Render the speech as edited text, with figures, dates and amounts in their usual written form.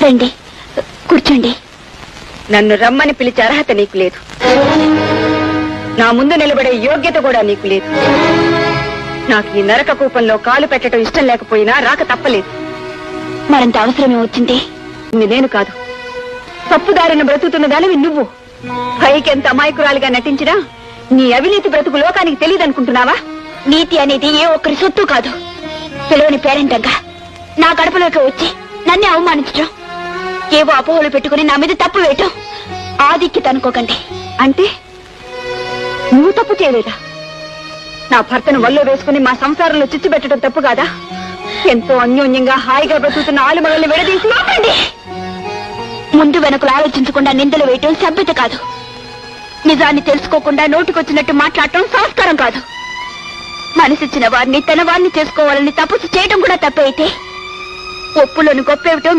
రండి, కూర్చోండి. నన్ను రమ్మని పిలిచే అర్హత నీకు లేదు. నా ముందు నిలబడే యోగ్యత కూడా నీకు లేదు. నాకు ఈ నరక కూపంలో కాలు పెట్టడం ఇష్టం లేకపోయినా రాక తప్పలేదు. మరంత అవసరమే వచ్చింది. నేను కాదు, తప్పుదారిన బ్రతుకుతున్న దానివి నువ్వు. పైకెంత అమాయకురాలిగా నటించినా నీ అవినీతి బ్రతుకు లోకానికి తెలియదనుకుంటున్నావా? నీతి అనేది ఏ ఒక్కరి సొత్తు కాదు. పిలవని పేరెంటంగా నా గడపలోకి వచ్చి నన్నే అవమానించడం, ఏవో అపోహలు పెట్టుకుని నా మీద తప్పు వేయటం ఆదిక్యత అనుకోకండి. అంటే నువ్వు తప్పు చేయలేదా? నా భర్తను వల్లో వేసుకుని మా సంసారంలో చిచ్చు పెట్టడం తప్పు కాదా? ఎంతో అన్యోన్యంగా హాయిగా బ్రతుకుతున్న ఆలుమగల్ని విడదీసి ముందు వెనకలు ఆలోచించకుండా నిందలు వేయటం సభ్యత కాదు. నిజాన్ని తెలుసుకోకుండా నోటికొచ్చినట్టు మాట్లాడటం సంస్కారం కాదు. మనసిచ్చిన వారిని తన వారిని చేసుకోవాలని తపస్సు చేయడం కూడా తప్పైతే ఒప్పులను గొప్పేమిటో